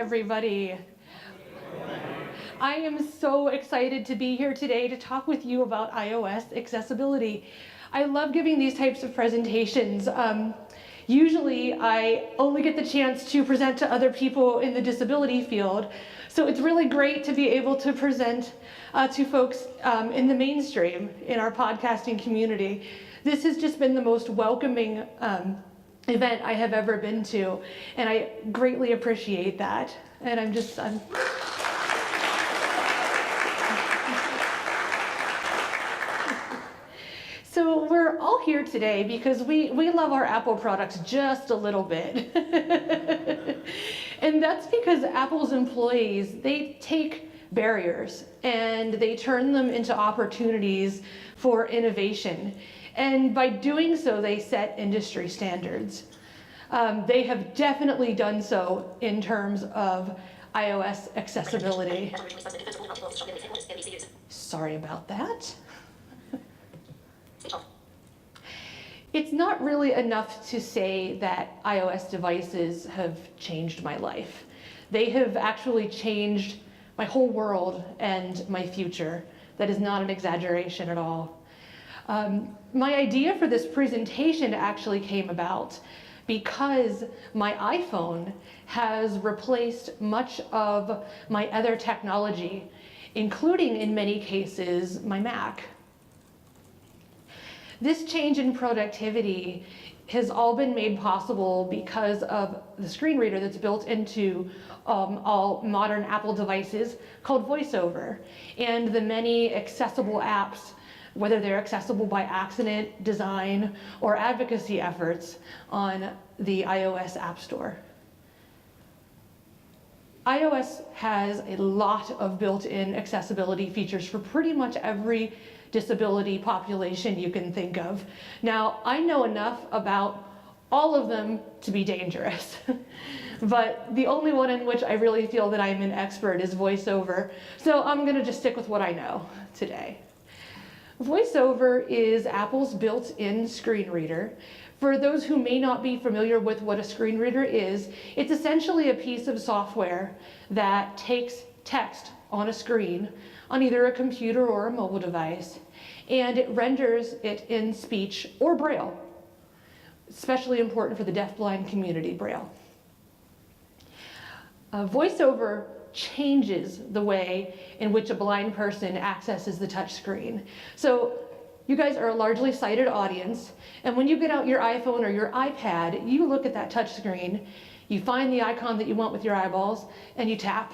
everybody. I am so excited to be here today to talk with you about iOS accessibility. I love giving these types of presentations. Usually I only get the chance to present to other people in the disability field, so it's really great to be able to present to folks in the mainstream in our podcasting community. This has just been the most welcoming event I have ever been to, and I greatly appreciate that. And I'm So we're all here today because we love our Apple products just a little bit. And that's because Apple's employees, they take barriers and they turn them into opportunities for innovation. And by doing so, they set industry standards. They have definitely done so in terms of iOS accessibility. Sorry about that. It's not really enough to say that iOS devices have changed my life. They have actually changed my whole world and my future. That is not an exaggeration at all. My idea for this presentation actually came about because my iPhone has replaced much of my other technology, including in many cases my Mac. This change in productivity has all been made possible because of the screen reader that's built into all modern Apple devices called VoiceOver, and the many accessible apps, whether they're accessible by accident, design, or advocacy efforts on the iOS App Store. iOS has a lot of built-in accessibility features for pretty much every disability population you can think of. Now, I know enough about all of them to be dangerous, but the only one in which I really feel that I'm an expert is VoiceOver, so I'm gonna just stick with what I know today. VoiceOver is Apple's built-in screen reader. For those who may not be familiar with what a screen reader is, it's essentially a piece of software that takes text on a screen on either a computer or a mobile device, and it renders it in speech or Braille, especially important for the deafblind community, Braille. VoiceOver changes the way in which a blind person accesses the touch screen. So you guys are a largely sighted audience, and when you get out your iPhone or your iPad, you look at that touch screen, you find the icon that you want with your eyeballs, and you tap.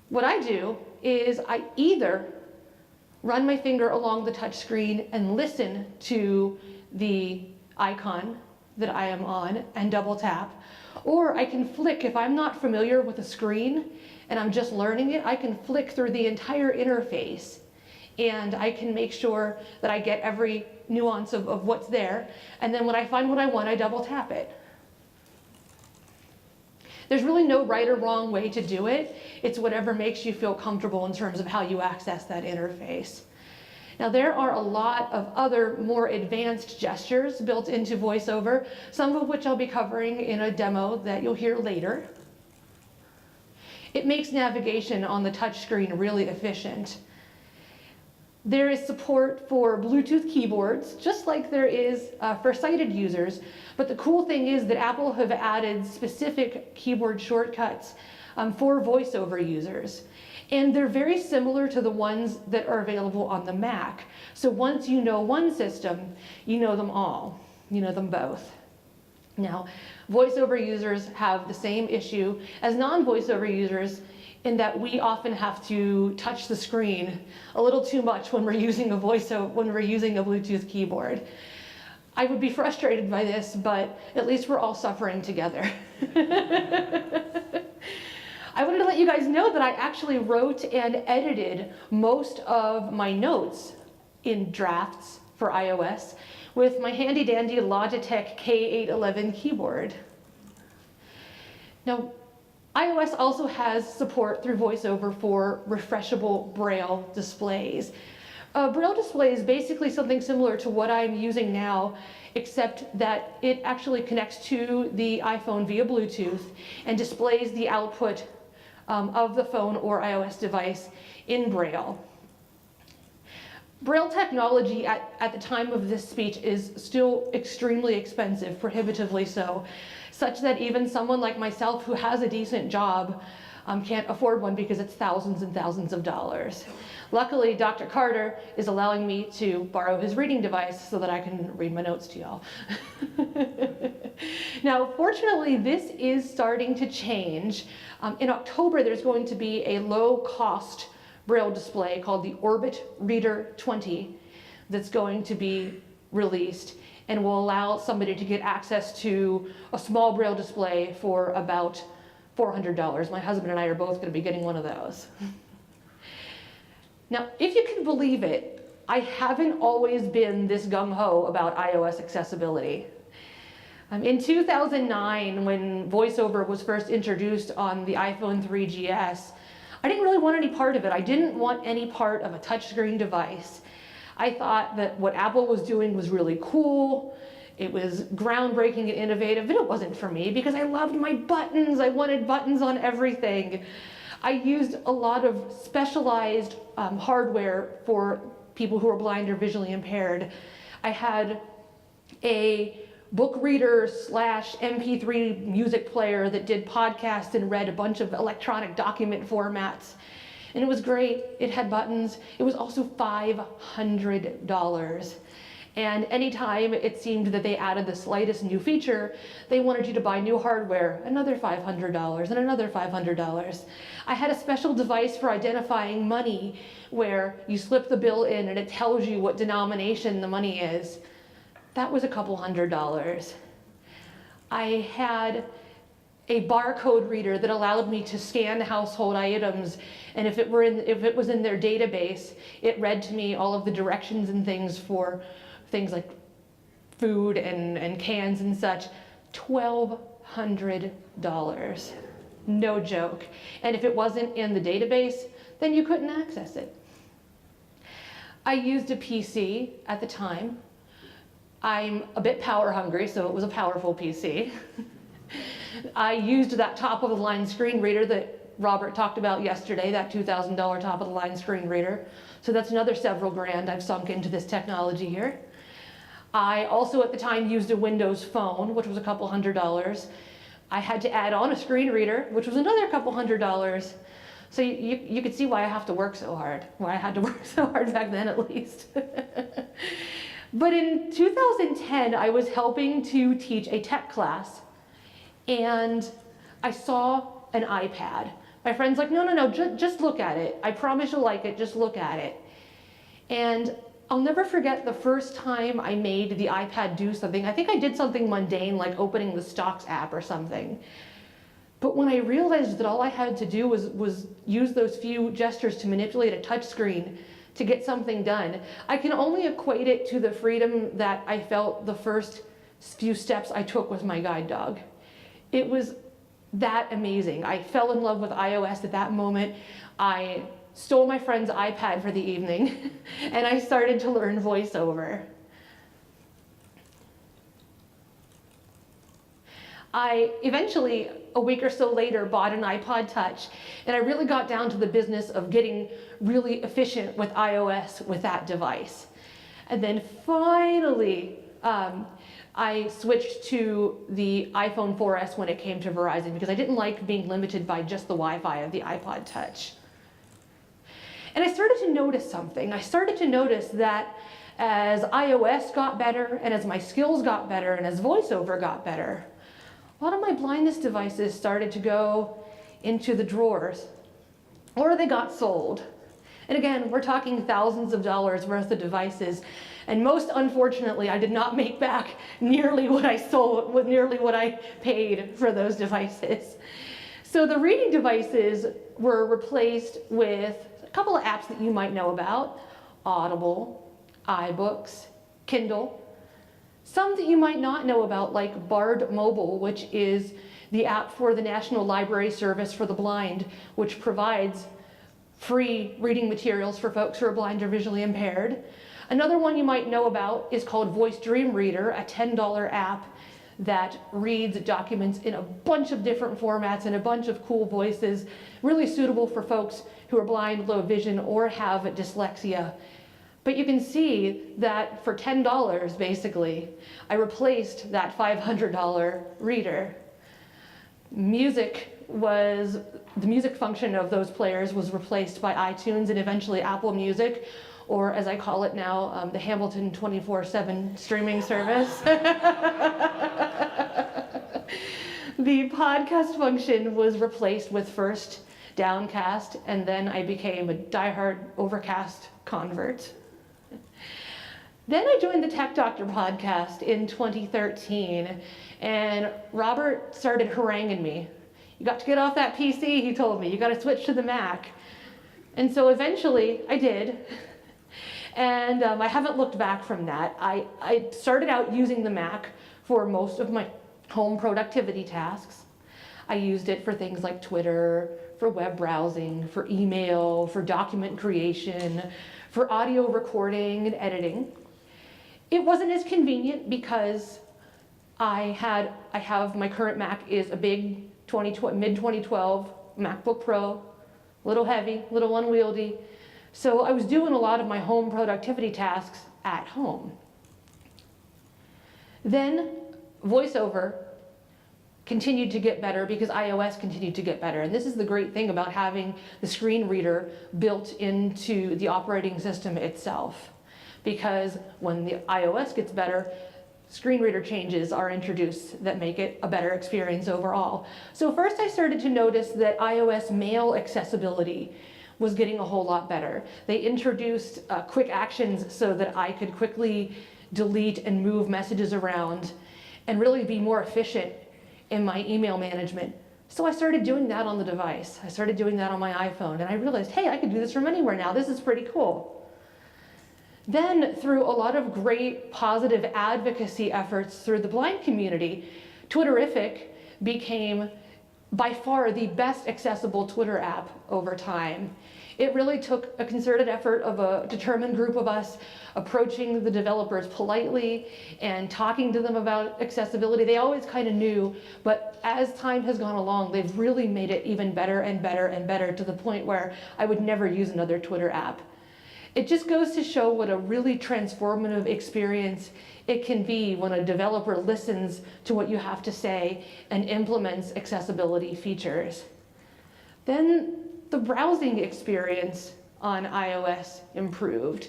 What I do is I either run my finger along the touch screen and listen to the icon that I am on and double tap, or I can flick. If I'm not familiar with a screen and I'm just learning it, I can flick through the entire interface and I can make sure that I get every nuance of what's there, and then when I find what I want, I double tap it. There's really no right or wrong way to do it. It's whatever makes you feel comfortable in terms of how you access that interface. Now, there are a lot of other more advanced gestures built into VoiceOver, some of which I'll be covering in a demo that you'll hear later. It makes navigation on the touchscreen really efficient. There is support for Bluetooth keyboards, just like there is for sighted users. But the cool thing is that Apple have added specific keyboard shortcuts for VoiceOver users. And they're very similar to the ones that are available on the Mac. So once you know one system, you know them all. You know them both. Now, VoiceOver users have the same issue as non-VoiceOver users in that we often have to touch the screen a little too much when we're using a Bluetooth keyboard. I would be frustrated by this, but at least we're all suffering together. I wanted to let you guys know that I actually wrote and edited most of my notes in drafts for iOS with my handy dandy Logitech K811 keyboard. Now, iOS also has support through VoiceOver for refreshable Braille displays. A Braille display is basically something similar to what I'm using now, except that it actually connects to the iPhone via Bluetooth and displays the output of the phone or iOS device in Braille. Braille technology at the time of this speech is still extremely expensive, prohibitively so, such that even someone like myself who has a decent job can't afford one because it's thousands and thousands of dollars. Luckily, Dr. Carter is allowing me to borrow his reading device so that I can read my notes to y'all. Now, fortunately, this is starting to change. In October, there's going to be a low-cost Braille display called the Orbit Reader 20 that's going to be released and will allow somebody to get access to a small Braille display for about $400. My husband and I are both going to be getting one of those. Now, if you can believe it, I haven't always been this gung-ho about iOS accessibility. In 2009, when VoiceOver was first introduced on the iPhone 3GS, I didn't really want any part of it. I didn't want any part of a touchscreen device. I thought that what Apple was doing was really cool. It was groundbreaking and innovative, but it wasn't for me because I loved my buttons. I wanted buttons on everything. I used a lot of specialized hardware for people who are blind or visually impaired. I had a book reader / MP3 music player that did podcasts and read a bunch of electronic document formats. And it was great. It had buttons. It was also $500. And anytime it seemed that they added the slightest new feature, they wanted you to buy new hardware, another $500 and another $500. I had a special device for identifying money where you slip the bill in and it tells you what denomination the money is. That was a couple $100. I had a barcode reader that allowed me to scan household items, and if it was in their database, it read to me all of the directions and things for things like food and cans and such. $1,200. No joke. And if it wasn't in the database, then you couldn't access it. I used a PC at the time. I'm a bit power hungry, so it was a powerful PC. I used that top-of-the-line screen reader that Robert talked about yesterday, that $2,000 top-of-the-line screen reader. So that's another several grand I've sunk into this technology here. I also at the time used a Windows phone, which was a couple $100. I had to add on a screen reader, which was another couple $100. So you could see why I have to work so hard, why I had to work so hard back then at least. But in 2010, I was helping to teach a tech class, and I saw an iPad. My friend's like, no, just look at it. I promise you'll like it, just look at it. And I'll never forget the first time I made the iPad do something. I think I did something mundane like opening the Stocks app or something. But when I realized that all I had to do was use those few gestures to manipulate a touchscreen to get something done, I can only equate it to the freedom that I felt the first few steps I took with my guide dog. It was that amazing. I fell in love with iOS at that moment. I stole my friend's iPad for the evening, and I started to learn VoiceOver. I eventually, a week or so later, bought an iPod Touch, and I really got down to the business of getting really efficient with iOS with that device. And then finally, I switched to the iPhone 4S when it came to Verizon because I didn't like being limited by just the Wi-Fi of the iPod Touch. And I started to notice something. I started to notice that as iOS got better, and as my skills got better, and as VoiceOver got better, a lot of my blindness devices started to go into the drawers, or they got sold. And again, we're talking thousands of dollars worth of devices, and most unfortunately, I did not make back nearly what I sold, nearly what I paid for those devices. So the reading devices were replaced with a couple of apps that you might know about: Audible, iBooks, Kindle. Some that you might not know about, like Bard Mobile, which is the app for the National Library Service for the Blind, which provides free reading materials for folks who are blind or visually impaired. Another one you might know about is called Voice Dream Reader, a $10 app that reads documents in a bunch of different formats and a bunch of cool voices, really suitable for folks who are blind, low vision, or have dyslexia. But you can see that for $10, basically, I replaced that $500 reader. The music function of those players was replaced by iTunes and eventually Apple Music, or as I call it now, the Hamilton 24/7 streaming service. The podcast function was replaced with first Downcast, and then I became a diehard Overcast convert. Then I joined the Tech Doctor podcast in 2013, and Robert started haranguing me. You got to get off that PC, he told me. You got to switch to the Mac. And so eventually I did. And I haven't looked back from that. I started out using the Mac for most of my home productivity tasks. I used it for things like Twitter, for web browsing, for email, for document creation, for audio recording and editing. It wasn't as convenient because I have my current Mac is a big mid-2012 MacBook Pro, a little heavy, a little unwieldy. So I was doing a lot of my home productivity tasks at home. Then VoiceOver continued to get better because iOS continued to get better. And this is the great thing about having the screen reader built into the operating system itself. Because when the iOS gets better, screen reader changes are introduced that make it a better experience overall. So first I started to notice that iOS mail accessibility was getting a whole lot better. They introduced quick actions so that I could quickly delete and move messages around and really be more efficient in my email management. So I started doing that on the device. I started doing that on my iPhone, and I realized, hey, I could do this from anywhere now. This is pretty cool. Then, through a lot of great positive advocacy efforts through the blind community, Twitterific became by far the best accessible Twitter app over time. It really took a concerted effort of a determined group of us approaching the developers politely and talking to them about accessibility. They always kind of knew, but as time has gone along, they've really made it even better and better and better to the point where I would never use another Twitter app. It just goes to show what a really transformative experience it can be when a developer listens to what you have to say and implements accessibility features. Then the browsing experience on iOS improved.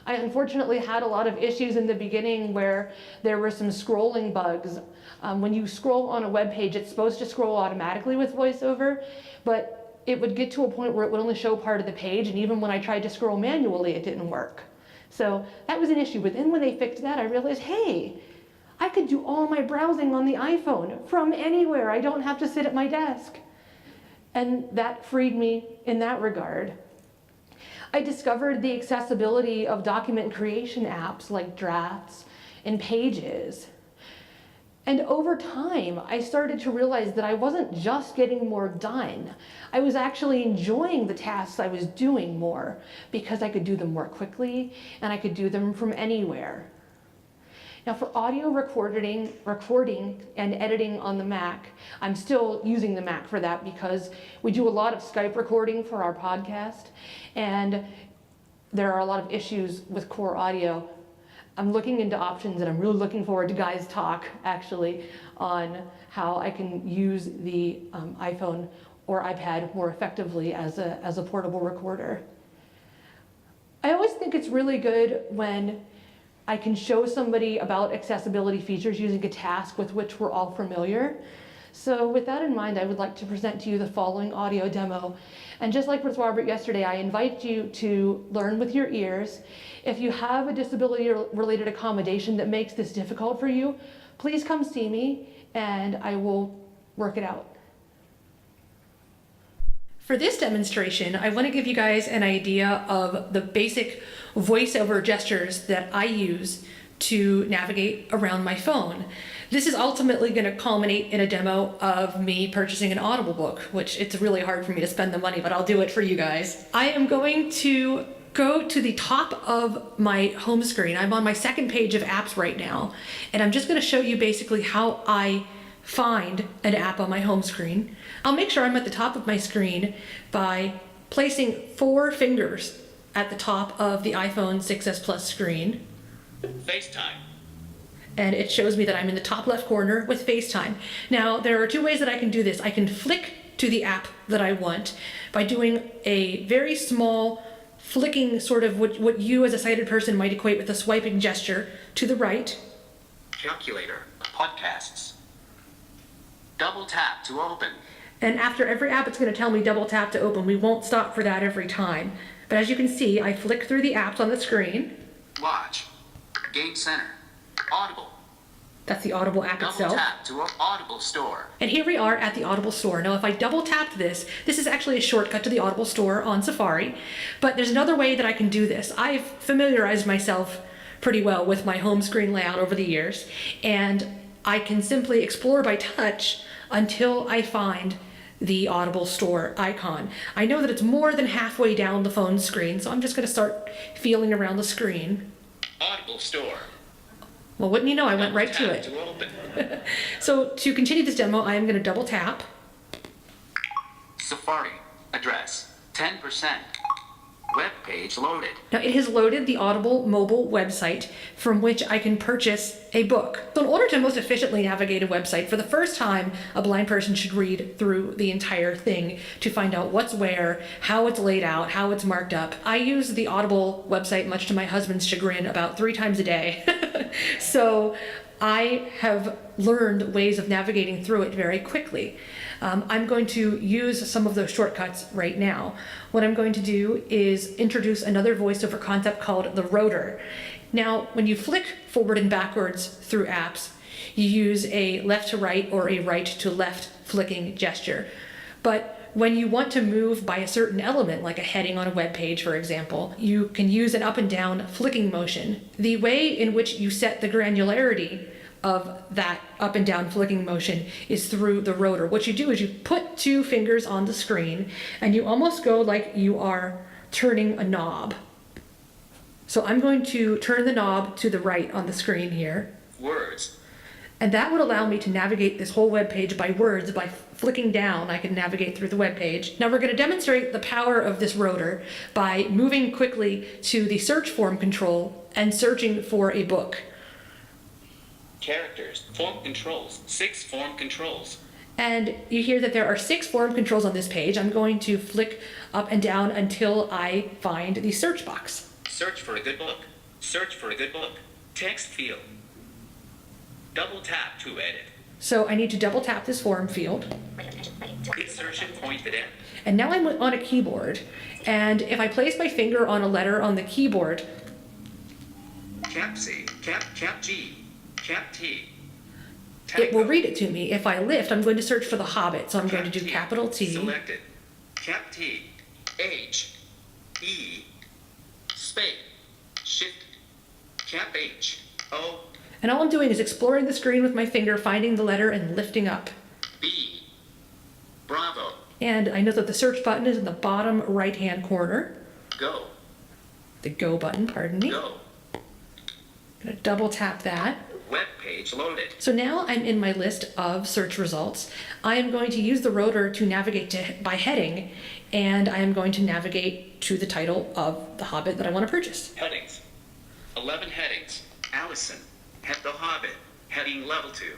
I unfortunately had a lot of issues in the beginning where there were some scrolling bugs. When you scroll on a web page, it's supposed to scroll automatically with VoiceOver, but it would get to a point where it would only show part of the page, and even when I tried to scroll manually, it didn't work. So that was an issue. But then when they fixed that, I realized, hey, I could do all my browsing on the iPhone from anywhere. I don't have to sit at my desk. And that freed me in that regard. I discovered the accessibility of document creation apps like Drafts and Pages. And over time, I started to realize that I wasn't just getting more done. I was actually enjoying the tasks I was doing more because I could do them more quickly and I could do them from anywhere. Now for audio recording and editing on the Mac, I'm still using the Mac for that because we do a lot of Skype recording for our podcast, and there are a lot of issues with core audio. I'm looking into options, and I'm really looking forward to Guy's talk, actually, on how I can use the iPhone or iPad more effectively as a portable recorder. I always think it's really good when I can show somebody about accessibility features using a task with which we're all familiar. So with that in mind, I would like to present to you the following audio demo. And just like with Robert yesterday, I invite you to learn with your ears. If you have a disability-related accommodation that makes this difficult for you, please come see me and I will work it out. For this demonstration, I want to give you guys an idea of the basic voiceover gestures that I use to navigate around my phone. This is ultimately going to culminate in a demo of me purchasing an Audible book, which it's really hard for me to spend the money, but I'll do it for you guys. I am going to go to the top of my home screen. I'm on my second page of apps right now, and I'm just going to show you basically how I find an app on my home screen. I'll make sure I'm at the top of my screen by placing 4 fingers at the top of the iPhone 6s Plus screen. FaceTime. And it shows me that I'm in the top left corner with FaceTime. Now, there are 2 ways that I can do this. I can flick to the app that I want by doing a very small flicking, sort of what you as a sighted person might equate with a swiping gesture to the right. Calculator. Podcasts. Double tap to open. And after every app, it's going to tell me double tap to open. We won't stop for that every time. But as you can see, I flick through the apps on the screen. Watch. Game Center. Audible. That's the Audible app Double itself. tap to Audible Store. And here we are at the Audible Store. Now, if I double tapped this is actually a shortcut to the Audible Store on Safari. But there's another way that I can do this. I've familiarized myself pretty well with my home screen layout over the years. And I can simply explore by touch until I find the Audible Store icon. I know that it's more than halfway down the phone screen, so I'm just going to start feeling around the screen. Audible Store. Well, wouldn't you know, I went right to Tap it. to open. So to continue this demo, I am going to double tap. Safari. Address. 10%. Web page loaded. Now it has loaded the Audible mobile website from which I can purchase a book. So in order to most efficiently navigate a website, for the first time, a blind person should read through the entire thing to find out what's where, how it's laid out, how it's marked up. I use the Audible website, much to my husband's chagrin, about 3 times a day. So I have learned ways of navigating through it very quickly. I'm going to use some of those shortcuts right now. What I'm going to do is introduce another voiceover concept called the rotor. Now, when you flick forward and backwards through apps, you use a left to right or a right to left flicking gesture. But when you want to move by a certain element, like a heading on a web page, for example, you can use an up and down flicking motion. The way in which you set the granularity of that up and down flicking motion is through the rotor. What you do is you put 2 fingers on the screen and you almost go like you are turning a knob. So I'm going to turn the knob to the right on the screen here. Words. And that would allow me to navigate this whole web page by words. By flicking down, I can navigate through the web page. Now we're going to demonstrate the power of this rotor by moving quickly to the search form control and searching for a book. Characters. Form controls. 6 form controls. And you hear that there are 6 form controls on this page. I'm going to flick up and down until I find the search box. Search for a good book. Search for a good book. Text field. Double tap to edit. So I need to double tap this form field. Insertion pointed at. And now I'm on a keyboard. And if I place my finger on a letter on the keyboard, Cap C. Cap G. Cap T. it will read it to me. If I lift, I'm going to search for The Hobbit. So I'm going to do capital T. Selected. Cap T. H. E. Space. Shift. Cap H. O. And all I'm doing is exploring the screen with my finger, finding the letter and lifting up. B. Bravo. And I know that the search button is in the bottom right-hand corner. Go. The go button, pardon me. Go. I'm going to double tap that. Web page loaded. So now I'm in my list of search results. I am going to use the rotor to navigate by heading, and I am going to navigate to the title of The Hobbit that I want to purchase. Headings. 11 headings. Allison. The Hobbit. Heading level 2.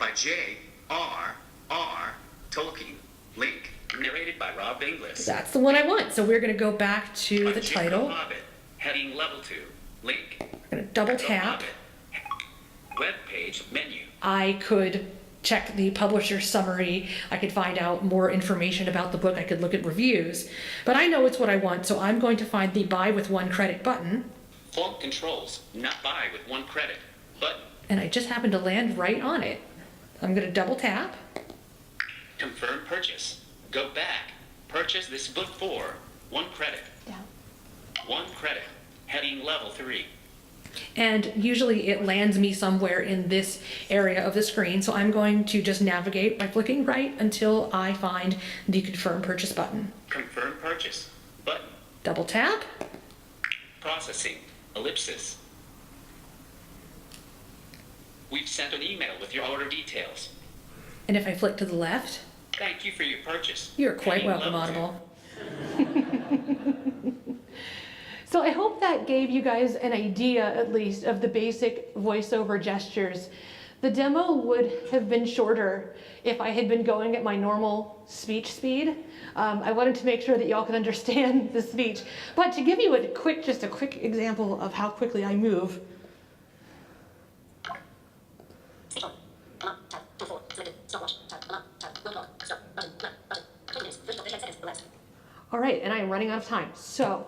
By J.R.R. Tolkien. Link. Narrated by Rob Inglis. That's the one I want. So we're going to go back to By the J. title. The Hobbit. Heading level 2. Link. I'm going to double The tap. Hobbit. Web page menu. I could check the publisher summary. I could find out more information about the book. I could look at reviews. But I know it's what I want, so I'm going to find the buy with 1 credit button. Form controls. Not buy with 1 credit. Button. And I just happened to land right on it. I'm going to double tap. Confirm purchase. Go back. Purchase this book for 1 credit. Down. 1 credit. Heading level 3. And usually it lands me somewhere in this area of the screen. So I'm going to just navigate by flicking right until I find the confirm purchase button. Confirm purchase. Button. Double tap. Processing. Ellipsis. We've sent an email with your order details. And if I flick to the left, Thank you for your purchase. you're quite Paying welcome, level Audible. So I hope that gave you guys an idea, at least, of the basic voiceover gestures. The demo would have been shorter if I had been going at my normal speech speed. I wanted to make sure that y'all could understand the speech. But to give you just a quick example of how quickly I move. All right, and I am running out of time, so.